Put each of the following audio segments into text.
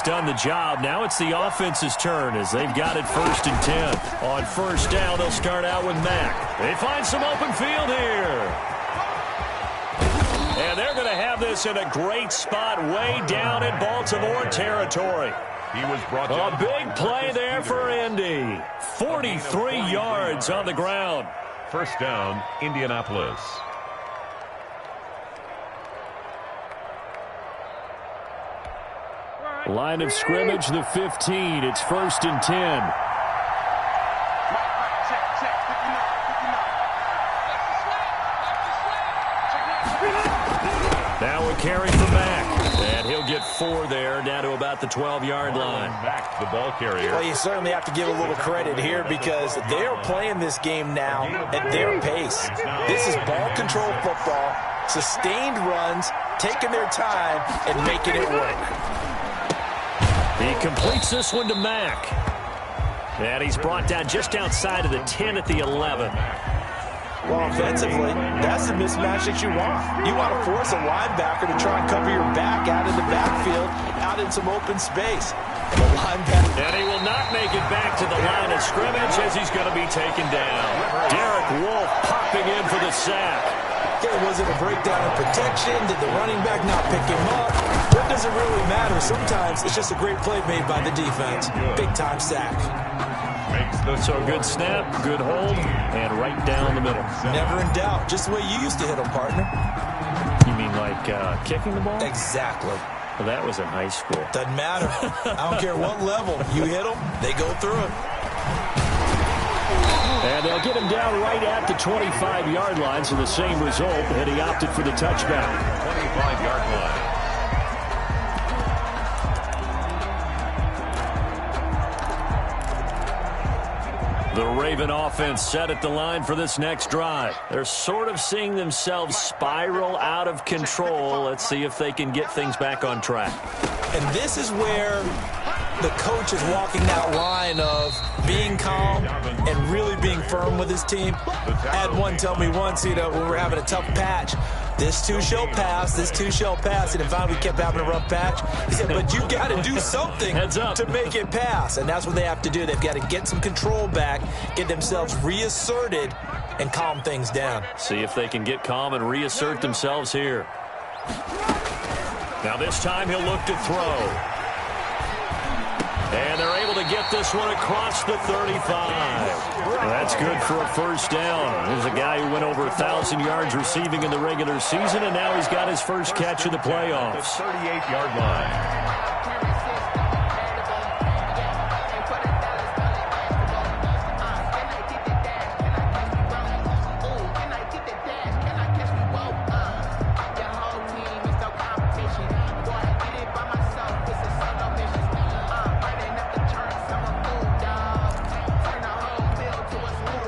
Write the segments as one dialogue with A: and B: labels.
A: Done the job. Now it's the offense's turn as they've got it 1st and 10. On 1st down, they'll start out with Mack. They find some open field here. And they're going to have this in a great spot way down in Baltimore territory.
B: He was brought
A: a big play there for Indy. 43 yards on the ground.
B: 1st down, Indianapolis.
A: Line of scrimmage, the 15. It's 1st and 10. Now a carry for Mack. And he'll get 4 there, down to about the 12-yard line.
B: Mack, the ball carrier.
C: Well, you certainly have to give a little credit here because they are playing this game now at their pace. This is ball control football, sustained runs, taking their time, and making it work.
A: He completes this one to Mack. And he's brought down just outside of the 10 at the 11.
C: Well, offensively, that's the mismatch that you want. You want to force a linebacker to try and cover your back out in the backfield, out in some open space. The linebacker.
A: And he will not make it back to the line of scrimmage as he's going to be taken down. Derek Wolfe popping in for the sack.
C: Okay, was it a breakdown in protection? Did the running back not pick him up? What does it really matter? Sometimes it's just a great play made by the defense. Big-time sack.
A: So good snap, good hold, and right down the middle.
C: Never in doubt. Just the way you used to hit them, partner.
A: You mean like kicking the ball?
C: Exactly.
A: Well, that was in high school.
C: Doesn't matter. I don't care what level. You hit them, they go through it.
A: And they'll get him down right at the 25-yard line, so the same result, and he opted for the touchback.
B: 25-yard line.
A: The Raven offense set at the line for this next drive. They're sort of seeing themselves spiral out of control. Let's see if they can get things back on track.
C: And this is where the coach is walking that line of being calm and really being firm with his team. I had one tell me once, when we're having a tough patch, this too shall pass, this too shall pass. And finally we kept having a rough patch. He said, but you got to do something to make it pass. And that's what they have to do. They've got to get some control back, get themselves reasserted, and calm things down.
A: See if they can get calm and reassert themselves here. Now this time he'll look to throw. And they're able to get this one across the 35. That's good for a 1st down. There's a guy who went over 1,000 yards receiving in the regular season, and now he's got his first catch of the playoffs.
B: The 38-yard line.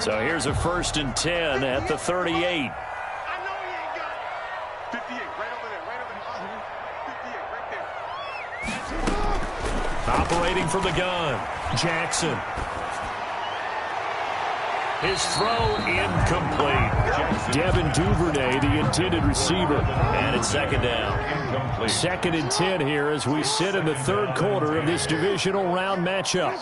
A: So here's a 1st and 10 at the 38. Operating from the gun, Jackson. His throw incomplete. Devin Duvernay, the intended receiver. And it's 2nd down. 2nd and 10 here as we sit in the 3rd quarter of this divisional round matchup.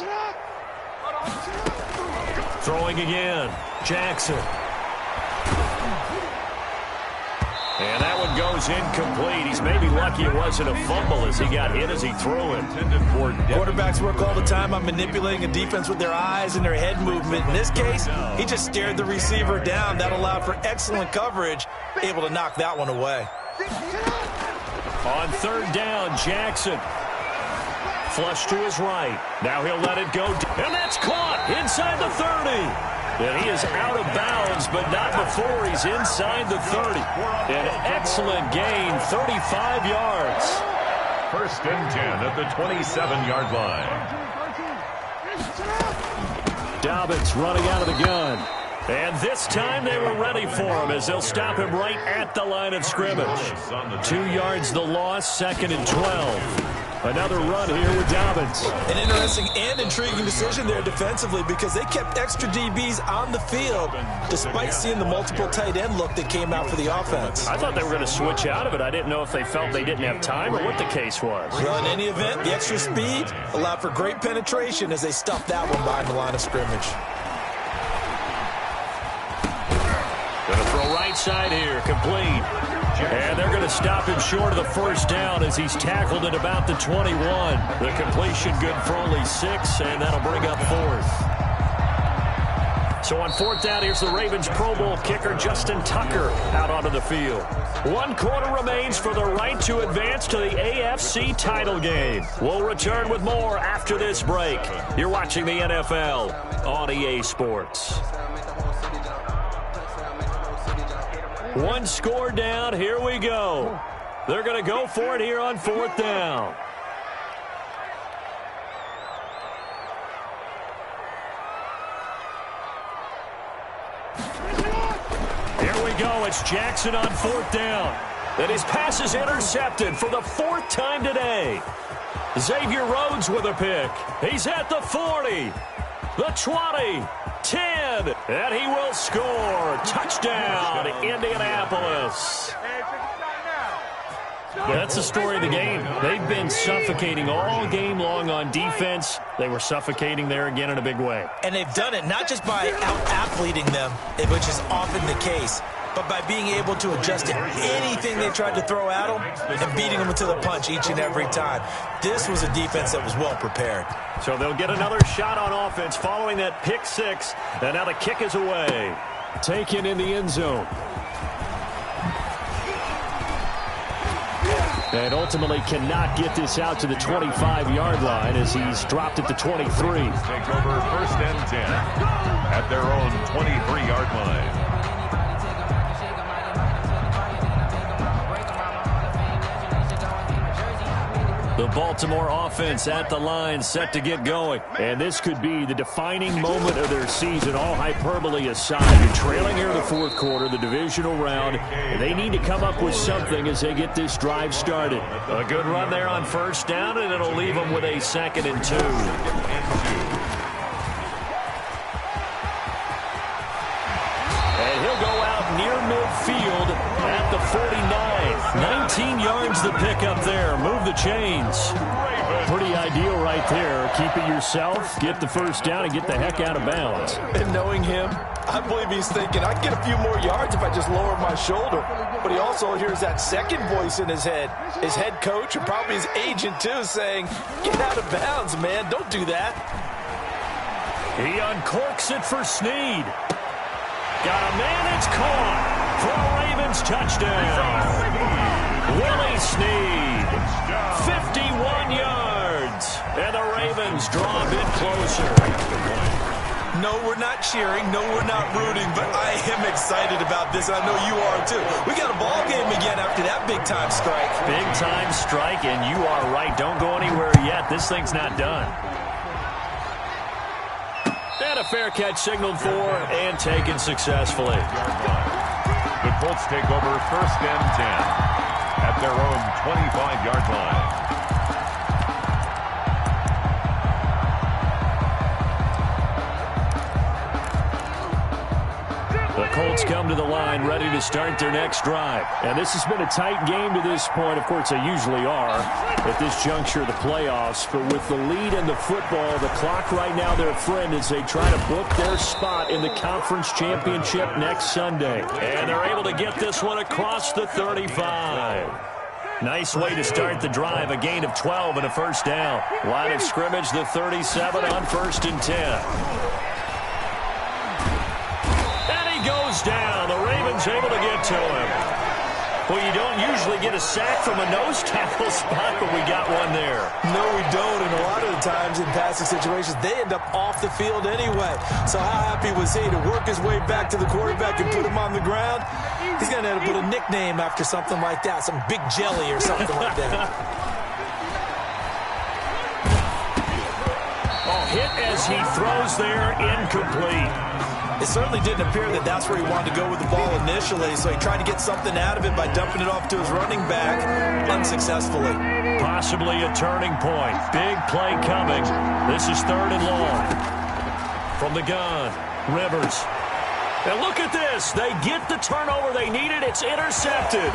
A: Throwing again, Jackson. And that one goes incomplete. He's maybe lucky it wasn't a fumble as he got hit as he threw it.
C: Quarterbacks work all the time on manipulating a defense with their eyes and their head movement. In this case, he just stared the receiver down. That allowed for excellent coverage, able to knock that one away.
A: On 3rd down, Jackson. Flush to his right. Now he'll let it go. And that's caught inside the 30. And he is out of bounds, but not before he's inside the 30. An excellent gain, 35 yards.
B: 1st and 10 at the 27-yard line.
A: Dobbins running out of the gun. And this time they were ready for him as they'll stop him right at the line of scrimmage. 2 yards the loss, 2nd and 12. Another run here with Dobbins.
C: An interesting and intriguing decision there defensively because they kept extra DBs on the field despite seeing the multiple tight end look that came out for the offense.
A: I thought they were going to switch out of it. I didn't know if they felt they didn't have time or what the case was.
C: Well, in any event, the extra speed allowed for great penetration as they stuffed that one behind the line of scrimmage.
A: Going to throw right side here, complete. And they're going to stop him short of the first down as he's tackled at about the 21. The completion good for only 6, and that'll bring up 4th. So on 4th down, here's the Ravens Pro Bowl kicker Justin Tucker out onto the field. 1 quarter remains for the right to advance to the AFC title game. We'll return with more after this break. You're watching the NFL on EA Sports. 1 score down. Here we go. They're going to go for it here on 4th down. Here we go. It's Jackson on 4th down. And his pass is intercepted for the 4th time today. Xavier Rhodes with a pick. He's at the 40, the 20, 10, and he will score. Touchdown, Indianapolis. That's the story of the game. They've been suffocating all game long on defense. They were suffocating there again in a big way.
C: And they've done it not just by out-athleting them, which is often the case, but by being able to adjust to anything they tried to throw at them and beating them to the punch each and every time. This was a defense that was well prepared.
A: So they'll get another shot on offense following that pick 6, and now the kick is away. Taken in the end zone. And ultimately cannot get this out to the 25-yard line as he's dropped at the 23.
B: Take over 1st and 10 at their own 23-yard line.
A: The Baltimore offense at the line, set to get going. And this could be the defining moment of their season, all hyperbole aside. You're trailing here in the 4th quarter, the divisional round. And they need to come up with something as they get this drive started. A good run there on 1st down, and it'll leave them with a 2nd and 2. And he'll go out near midfield at the 49. 19 yards the pick up there. Move the chains. Pretty ideal right there. Keep it yourself, get the 1st down, and get the heck out of bounds.
C: And knowing him, I believe he's thinking, I can get a few more yards if I just lower my shoulder. But he also hears that second voice in his head, his head coach and probably his agent too, saying, get out of bounds, man. Don't do that.
A: He uncorks it for Snead. Got a man, it's caught. For a Ravens touchdown. Willie Snead, 51 yards. And the Ravens draw a bit closer.
C: No, we're not cheering. No, we're not rooting. But I am excited about this. I know you are, too. We got a ball game again after that big-time strike.
A: Big-time strike, and you are right. Don't go anywhere yet. This thing's not done. And a fair catch signaled for and taken successfully.
B: The Colts take over 1st and 10 at their own 25-yard line.
A: The Colts come to the line ready to start their next drive. And this has been a tight game to this point. Of course, they usually are at this juncture of the playoffs. But with the lead in the football, the clock right now their friend as they try to book their spot in the conference championship next Sunday. And they're able to get this one across the 35. Nice way to start the drive. A gain of 12 and a 1st down. Line of scrimmage, the 37 on 1st and 10. Goes down. The Ravens able to get to him. Well, you don't usually get a sack from a nose tackle spot, but we got one there.
C: No, we don't. And a lot of the times in passing situations, they end up off the field anyway. So how happy was he to work his way back to the quarterback and put him on the ground? He's going to have to put a nickname after something like that, some Big Jelly or something like that.
A: Oh, hit as he throws there, incomplete.
C: It certainly didn't appear that that's where he wanted to go with the ball initially, so he tried to get something out of it by dumping it off to his running back unsuccessfully.
A: Possibly a turning point. Big play coming. This is 3rd and long. From the gun, Rivers. And look at this. They get the turnover they needed. It's intercepted.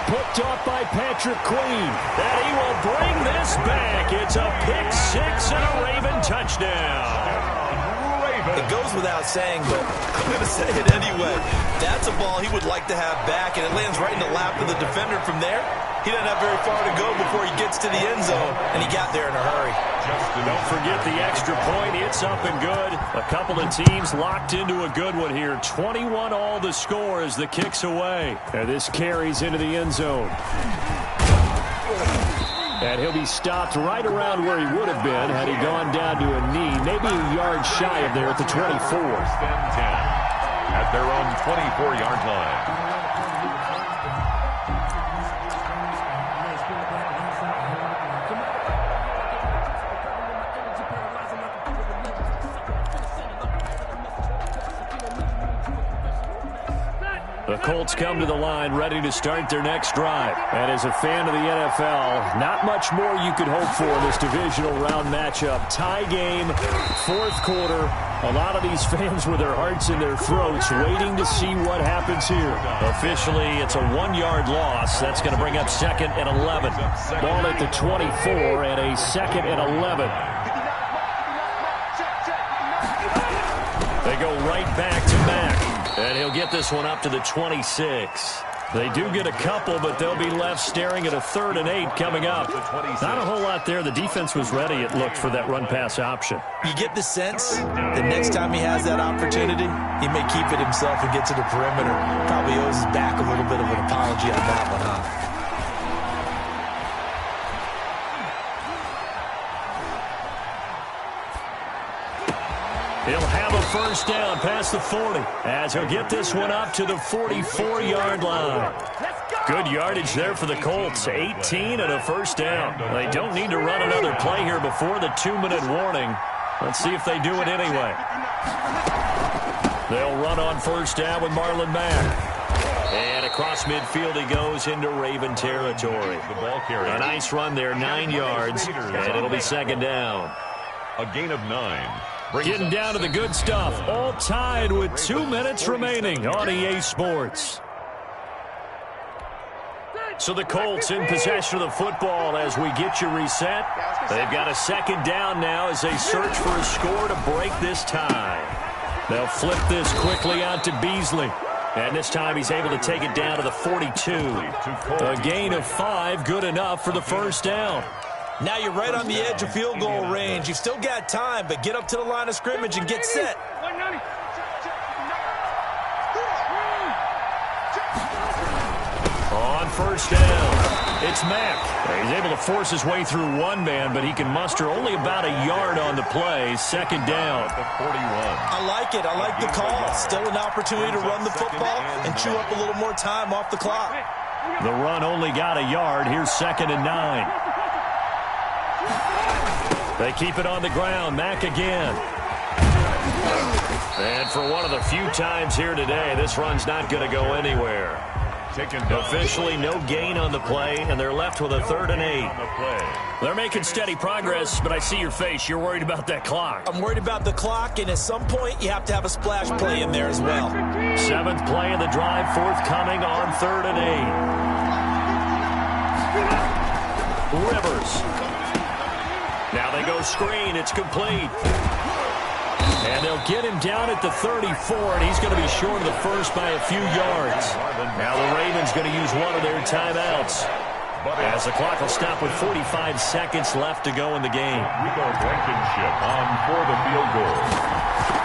A: Picked off by Patrick Queen. And he will bring this back. It's a pick 6 and a Raven touchdown.
C: It goes without saying, but I'm going to say it anyway. That's a ball he would like to have back, and it lands right in the lap of the defender from there. He doesn't have very far to go before he gets to the end zone, and he got there in a hurry.
A: Don't forget the extra point. It's up and good. A couple of teams locked into a good one here. 21 all the score as the kick's away. And this carries into the end zone. And he'll be stopped right around where he would have been had he gone down to a knee, maybe a yard shy of there at the 24.
B: 1st and 10 at their own 24-yard line.
A: The Colts come to the line ready to start their next drive. And as a fan of the NFL, not much more you could hope for in this divisional round matchup. Tie game, 4th quarter. A lot of these fans with their hearts in their throats waiting to see what happens here. Officially, it's a 1-yard loss. That's going to bring up 2nd and 11. Ball at the 24 and a 2nd and 11. They go right back to Mack. And he'll get this one up to the 26. They do get a couple, but they'll be left staring at a 3rd and 8 coming up. Not a whole lot there. The defense was ready, it looked, for that run-pass option.
C: You get the sense that next time he has that opportunity, he may keep it himself and get to the perimeter. Probably owes his back a little bit of an apology on that one, huh?
A: He'll have a first down past the 40 as he'll get this one up to the 44-yard line. Good yardage there for the Colts. 18 and a first down. They don't need to run another play here before the 2-minute warning. Let's see if they do it anyway. They'll run on first down with Marlon Mack. And across midfield he goes into Raven territory.
B: The ball carrier.
A: A nice run there, 9 yards, and it'll be 2nd down.
B: A gain of 9.
A: Getting down to the good stuff. All tied with 2 minutes remaining on EA Sports. So the Colts in possession of the football as we get you reset. They've got a 2nd down now as they search for a score to break this tie. They'll flip this quickly out to Beasley. And this time he's able to take it down to the 42. A gain of 5, good enough for the first down.
C: Now you're right on the edge of field goal range. You've still got time, but get up to the line of scrimmage and get set.
A: On first down, it's Mack. He's able to force his way through one man, but he can muster only about a yard on the play. 2nd down.
B: 41.
C: I like it. I like the call. Still an opportunity to run the football and chew up a little more time off the clock.
A: The run only got a yard. Here's 2nd and 9. They keep it on the ground. Mack again. And for one of the few times here today, this run's not going to go anywhere. Officially no gain on the play, and they're left with a 3rd and 8. They're making steady progress, but I see your face. You're worried about that clock.
C: I'm worried about the clock, and at some point you have to have a splash play in there as well.
A: 7th play of the drive, forthcoming on 3rd and 8. Rivers. Now they go screen. It's complete. And they'll get him down at the 34, and he's going to be short of the first by a few yards. Now the Ravens going to use one of their timeouts, as the clock will stop with 45 seconds left to go in the game.
B: Rico Blankenship on for the field goal.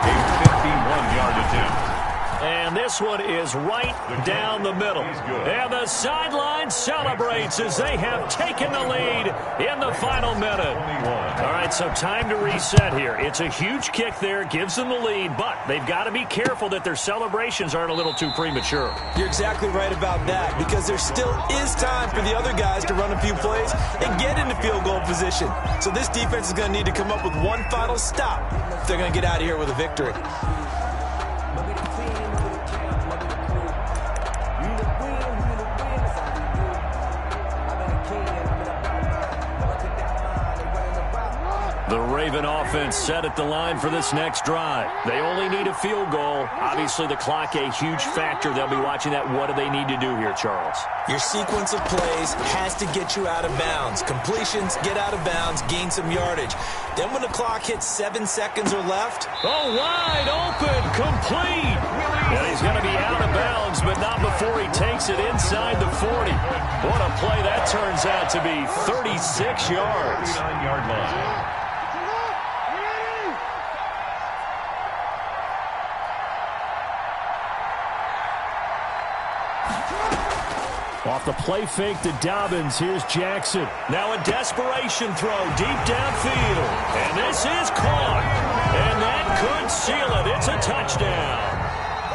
B: A 51-yard attempt.
A: And this one is right down the middle. And the sideline celebrates as they have taken the lead in the final minute. All right, so time to reset here. It's a huge kick there, gives them the lead, but they've got to be careful that their celebrations aren't a little too premature.
C: You're exactly right about that, because there still is time for the other guys to run a few plays and get into field goal position. So this defense is going to need to come up with one final stop if they're going to get out of here with a victory.
A: The Raven offense set at the line for this next drive. They only need a field goal. Obviously, the clock a huge factor. They'll be watching that. What do they need to do here, Charles?
C: Your sequence of plays has to get you out of bounds. Completions, get out of bounds, gain some yardage. Then when the clock hits 7 seconds or left.
A: Oh, wide open, complete. And he's going to be out of bounds, but not before he takes it inside the 40. What a play that turns out to be. 36 yards.
B: 39-yard line.
A: Off the play fake to Dobbins, here's Jackson. Now a desperation throw deep downfield. And this is caught. And that could seal it. It's a touchdown.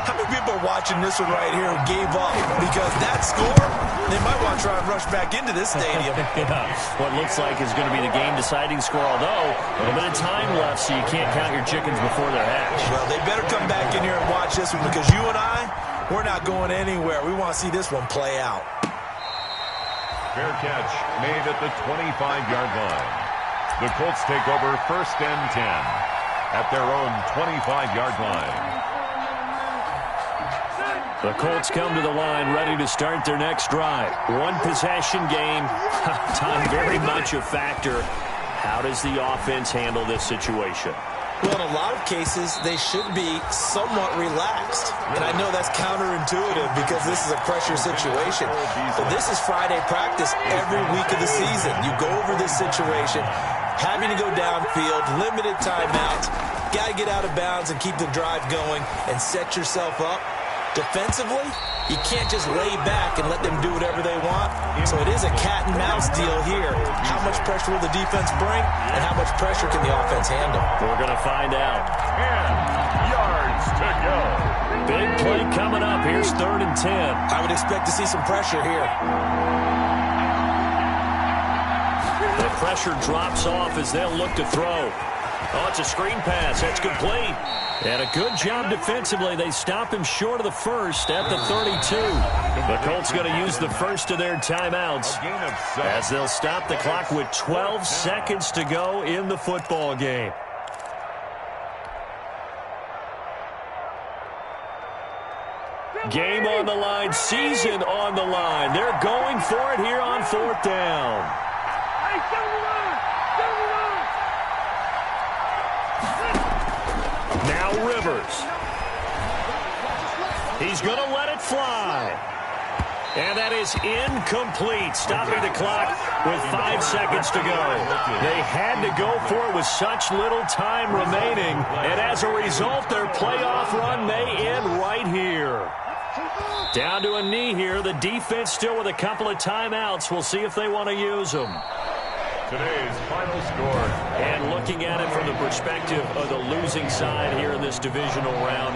C: How many people are watching this one right here who gave up? Because that score, they might want to try and rush back into this stadium.
A: Yeah, what looks like is going to be the game-deciding score, although a little bit of time left, so you can't count your chickens before they're hatched.
C: Well, they better come back in here and watch this one because you and I, we're not going anywhere. We want to see this one play out.
B: Fair catch made at the 25-yard line. The Colts take over 1st and 10 at their own 25-yard line.
A: The Colts come to the line ready to start their next drive. One possession game. Time very much a factor. How does the offense handle this situation?
C: Well, in a lot of cases, they should be somewhat relaxed. And I know that's counterintuitive because this is a pressure situation. But this is Friday practice every week of the season. You go over this situation, having to go downfield, limited timeouts, got to get out of bounds and keep the drive going and set yourself up. Defensively, you can't just lay back and let them do whatever they want. So it is a cat and mouse deal here. How much pressure will the defense bring, and how much pressure can the offense handle?
A: We're going to find out.
B: 10 yards to go.
A: Big play coming up. Here's 3rd and 10.
C: I would expect to see some pressure here.
A: The pressure drops off as they'll look to throw. Oh, it's a screen pass. That's complete. And a good job defensively. They stop him short of the first at the 32. The Colts going to use the first of their timeouts as they'll stop the clock with 12 seconds to go in the football game. Game on the line, season on the line. They're going for it here on 4th down. Now Rivers. He's going to let it fly. And that is incomplete, stopping the clock with 5 seconds to go. They had to go for it with such little time remaining. And as a result, their playoff run may end right here. Down to a knee here. The defense still with a couple of timeouts. We'll see if they want to use them.
B: Today's final score.
A: And looking at it from the perspective of the losing side here in this divisional round,